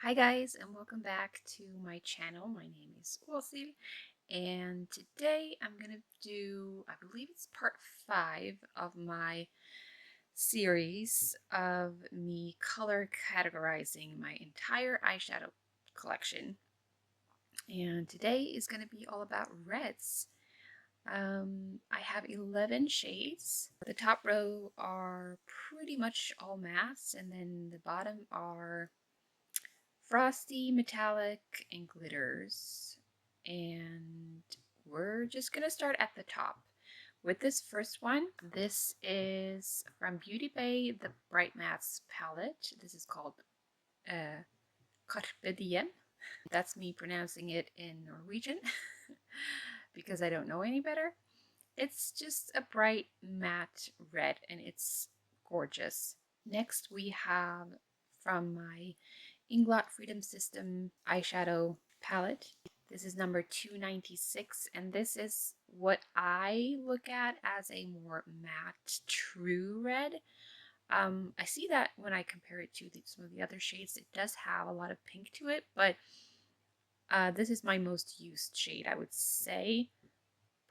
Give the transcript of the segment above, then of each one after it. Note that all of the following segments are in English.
Hi guys, and welcome back to my channel. My name is Osil, and today I'm gonna do, I believe it's part 5 of my series of me color categorizing my entire eyeshadow collection. And today is gonna be all about reds. I have 11 shades. The top row are pretty much all mattes, and then the bottom are frosty, metallic, and glitters. And we're just gonna start at the top with this first one. This is from Beautybay, the Bright Mattes palette. This is called carpe diem. That's me pronouncing it in Norwegian because I don't know any better. It's just a bright matte red and it's gorgeous. Next we have from my Inglot Freedom System eyeshadow palette. This is number 296, and this is what I look at as a more matte true red. I see that when I compare it to some of the other shades, it does have a lot of pink to it, but this is my most used shade, I would say,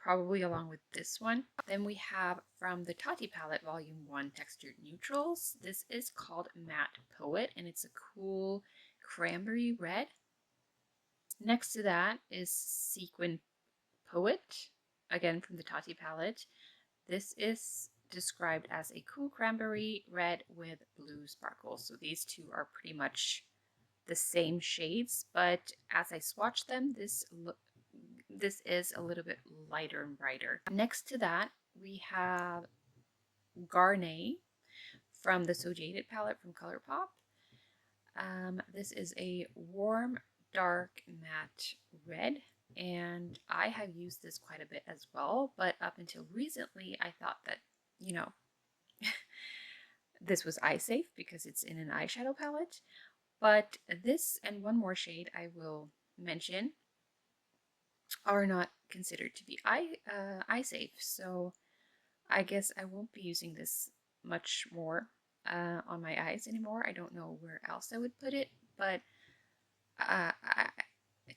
probably along with this one. Then we have from the Tati palette, Volume 1 Textured Neutrals. This is called Matte Poet, and it's a cool cranberry red. Next to that is Sequin Poet, again from the Tati palette. This is described as a cool cranberry red with blue sparkles. So these two are pretty much the same shades, but as I swatch them, this is a little bit lighter and brighter. Next to that, we have Garnet from the So Jaded palette from Colourpop. This is a warm, dark, matte red, and I have used this quite a bit as well, but up until recently, I thought that, you know, this was eye safe because it's in an eyeshadow palette, but this and one more shade I will mention are not considered to be eye safe, so I guess I won't be using this much more on my eyes anymore. I don't know where else I would put it, but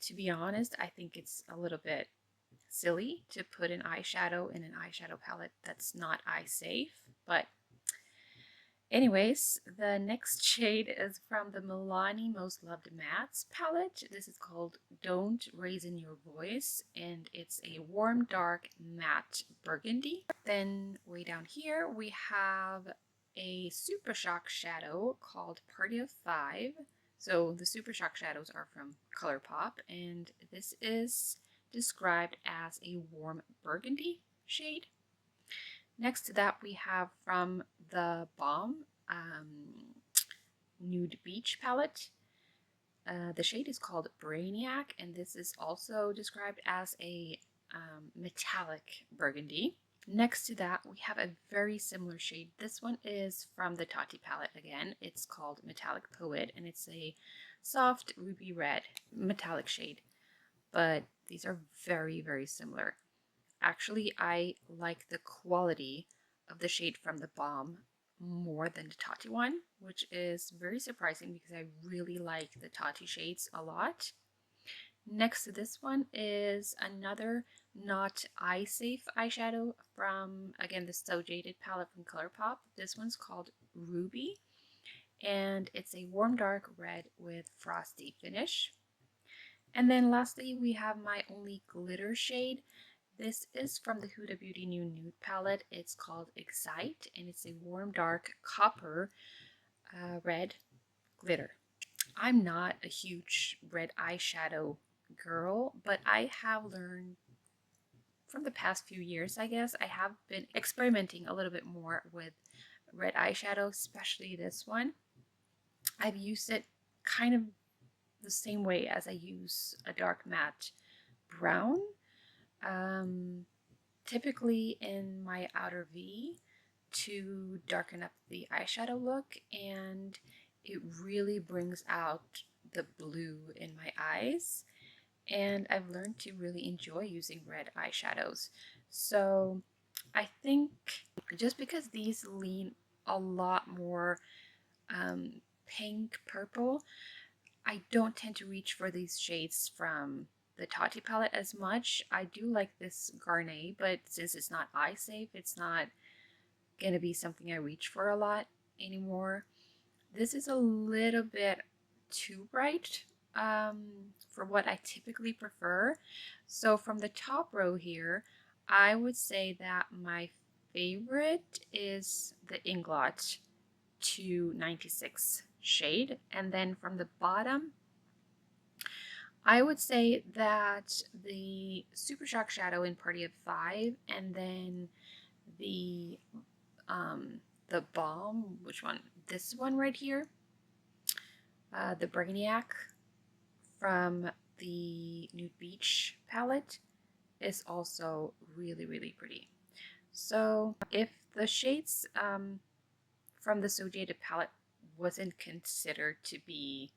to be honest, I think it's a little bit silly to put an eyeshadow in an eyeshadow palette that's not eye safe. But anyways, the next shade is from the Milani Most Loved Mattes palette. This is called Don't Raisin Your Voice, and it's a warm, dark, matte burgundy. Then way down here, we have a super shock shadow called Party of Five. So the super shock shadows are from Colourpop, and this is described as a warm burgundy shade. Next to that, we have from TheBalm Nude Beach palette. The shade is called Brainiac, and this is also described as a metallic burgundy. Next to that, we have a very similar shade. This one is from the Tati palette again. It's called Metallic Poet, and it's a soft ruby red metallic shade. But these are very, very similar. Actually, I like the quality of the shade from TheBalm more than the Tati one, which is very surprising because I really like the Tati shades a lot. Next to this one is another not eye safe eyeshadow from, again, the So Jaded palette from Colourpop. This one's called Ruby, and it's a warm dark red with frosty finish. And then lastly, we have my only glitter shade. This is from the Huda Beauty new nude palette. It's called Excite, and it's a warm dark copper red glitter. I'm not a huge red eyeshadow girl, but I have learned from the past few years, I guess, I have been experimenting a little bit more with red eyeshadow, especially this one. I've used it kind of the same way as I use a dark matte brown, typically in my outer V to darken up the eyeshadow look, and it really brings out the blue in my eyes. And I've learned to really enjoy using red eyeshadows. So I think just because these lean a lot more pink, purple, I I don't tend to reach for these shades from the Tati palette as much. I do like this Garnet, but since it's not eye safe, it's not gonna be something I reach for a lot anymore. This is a little bit too bright for what I typically prefer. So from the top row here, I would say that my favorite is the Inglot 296 shade. And then from the bottom, I would say that the Super Shock shadow in Party of Five, and then the Balm, which one? This one right here, the Brainiac from the Nude Beach palette is also really, really pretty. So if the shades from the So Jaded palette wasn't considered to be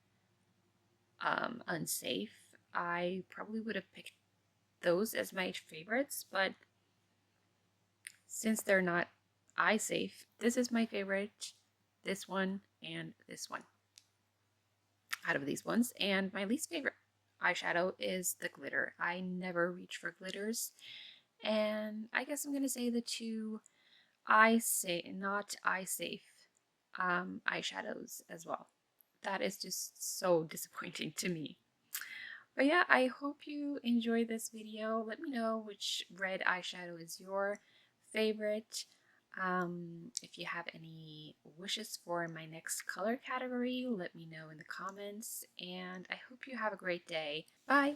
unsafe, I probably would have picked those as my favorites, but since they're not eye safe, this is my favorite, this one, and this one out of these ones. And my least favorite eyeshadow is the glitter. I never reach for glitters, and I guess I'm gonna say the two not eye safe eyeshadows as well. That is just so disappointing to me. But yeah, I hope you enjoyed this video. Let me know which red eyeshadow is your favorite. If you have any wishes for my next color category, let me know in the comments. And I hope you have a great day. Bye!